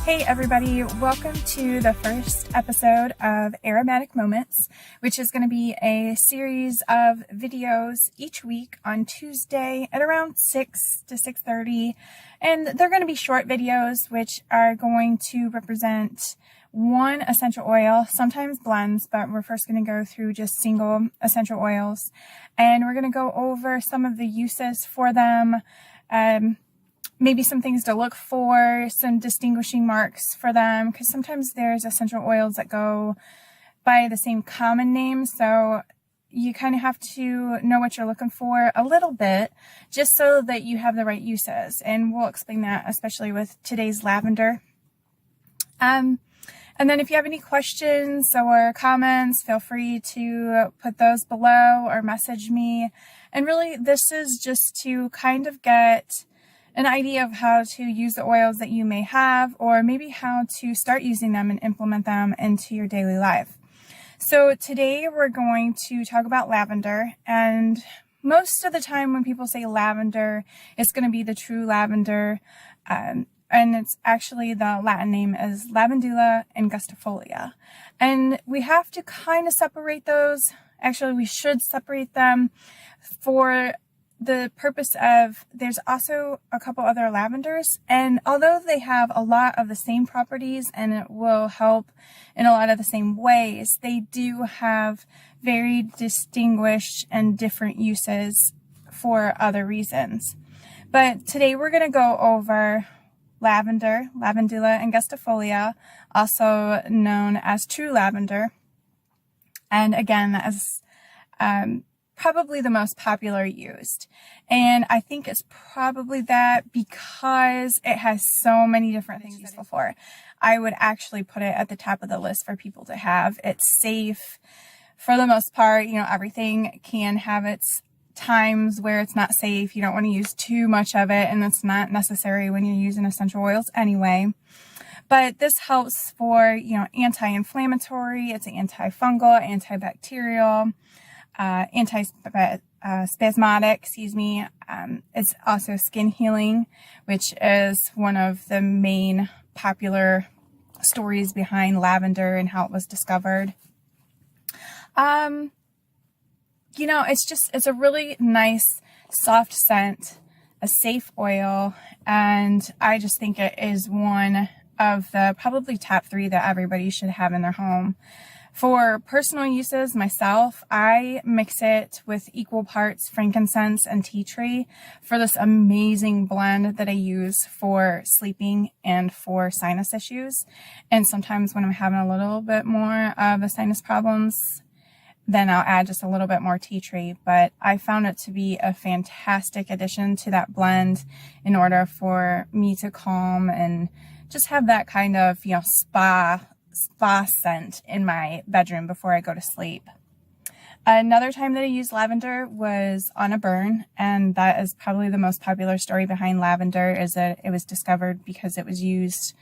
Hey everybody, welcome to the first episode of Aromatic Moments, which is going to be a series of videos each week on Tuesday at around 6 to 6:30. And they're going to be short videos, which are going to represent one essential oil, sometimes blends, but we're first going to go through just single essential oils. And we're going to go over some of the uses for them, maybe some things to look for, some distinguishing marks for them, because sometimes there's essential oils that go by the same common name, so you kind of have to know what you're looking for a little bit, just so that you have the right uses, and we'll explain that, especially with today's lavender. And then if you have any questions or comments, feel free to put those below or message me. And really, this is just to kind of get an idea of how to use the oils that you may have, or maybe how to start using them and implement them into your daily life. So today we're going to talk about lavender, and most of the time when people say lavender, it's going to be the true lavender, and it's actually, the Latin name is Lavandula angustifolia. And we have to kind of separate those. Actually, we should separate them for the purpose of, there's also a couple other lavenders, and although they have a lot of the same properties and it will help in a lot of the same ways, they do have very distinguished and different uses for other reasons. But today we're going to go over lavender, Lavandula angustifolia, also known as true lavender. And again, that is probably the most popular used. And I think it's probably that because it has so many different things useful for. I would actually put it at the top of the list for people to have. It's safe for the most part. You know, everything can have its times where it's not safe. You don't want to use too much of it, and it's not necessary when you're using essential oils anyway. But this helps for, you know, anti-inflammatory, it's antifungal, antibacterial, anti-spasmodic, it's also skin healing, which is one of the main popular stories behind lavender and how it was discovered. You know, it's a really nice, soft scent, a safe oil, and I just think it is one of the probably top 3 that everybody should have in their home. For personal uses, myself, I mix it with equal parts frankincense and tea tree for this amazing blend that I use for sleeping and for sinus issues. And sometimes when I'm having a little bit more of the sinus problems, then I'll add just a little bit more tea tree. But I found it to be a fantastic addition to that blend in order for me to calm and just have that kind of, you know, spa scent in my bedroom before I go to sleep. Another time that I used lavender was on a burn, and that is probably the most popular story behind lavender, is that it was discovered because it was used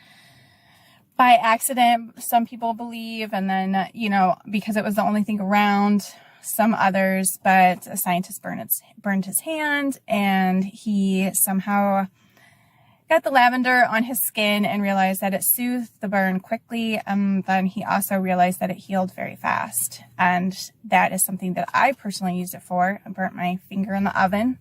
by accident, some people believe, and then, you know, because it was the only thing around, some others, but a scientist burned his hand, and he somehow got the lavender on his skin and realized that it soothed the burn quickly. Then he also realized that it healed very fast. And that is something that I personally used it for. I burnt my finger in the oven,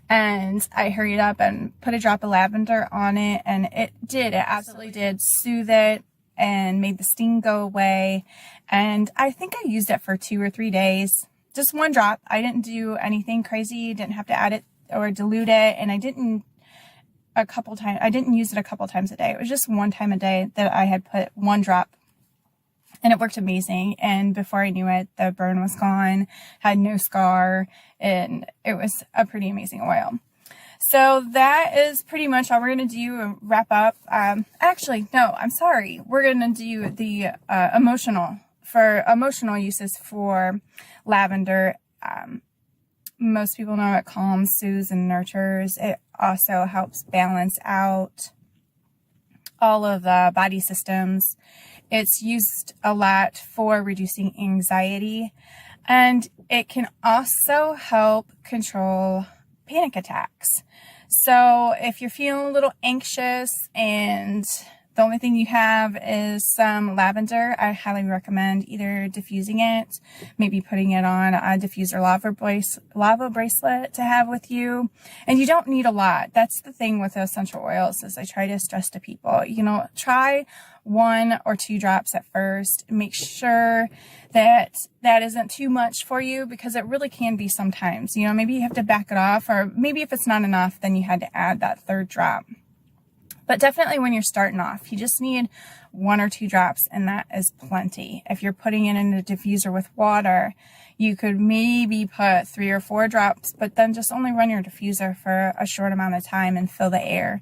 and I hurried up and put a drop of lavender on it, and it absolutely did soothe it and made the sting go away. And I think I used it for 2 or 3 days. Just one drop. I didn't do anything crazy. Didn't have to add it or dilute it. And I didn't use it a couple times a day. It was just one time a day that I had put one drop, and it worked amazing. And before I knew it, the burn was gone, had no scar, and it was a pretty amazing oil. So that is pretty much all we're going to do and wrap up. Actually, no, I'm sorry. We're going to do the emotional uses for lavender. Most people know it calms, soothes, and nurtures. It also helps balance out all of the body systems. It's used a lot for reducing anxiety, and it can also help control panic attacks. So if you're feeling a little anxious and The only thing you have is some lavender. I highly recommend either diffusing it, maybe putting it on a diffuser lava bracelet to have with you. And you don't need a lot. That's the thing with essential oils, is I try to stress to people, you know, try 1 or 2 drops at first. Make sure that that isn't too much for you, because it really can be sometimes. You know, maybe you have to back it off, or maybe if it's not enough, then you had to add that 3rd drop. But definitely when you're starting off, you just need 1 or 2 drops, and that is plenty. If you're putting it in a diffuser with water, you could maybe put 3 or 4 drops, but then just only run your diffuser for a short amount of time and fill the air.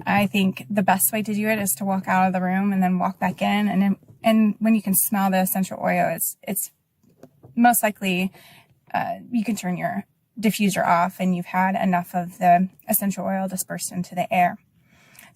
I think the best way to do it is to walk out of the room and then walk back in, and when you can smell the essential oil, it's most likely you can turn your diffuser off and you've had enough of the essential oil dispersed into the air.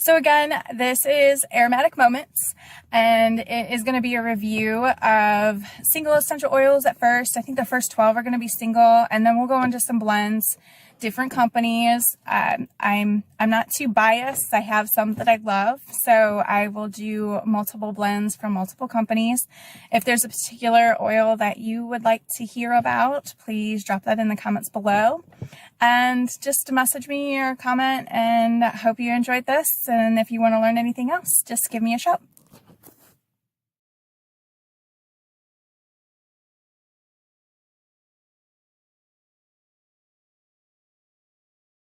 So again, this is Aromatic Moments, and it is going to be a review of single essential oils at first. I think the first 12 are going to be single, and then we'll go into some blends, different companies. I'm not too biased. I have some that I love, so I will do multiple blends from multiple companies. If there's a particular oil that you would like to hear about, please drop that in the comments below. And just message me or comment, and hope you enjoyed this. And if you want to learn anything else, just give me a shout.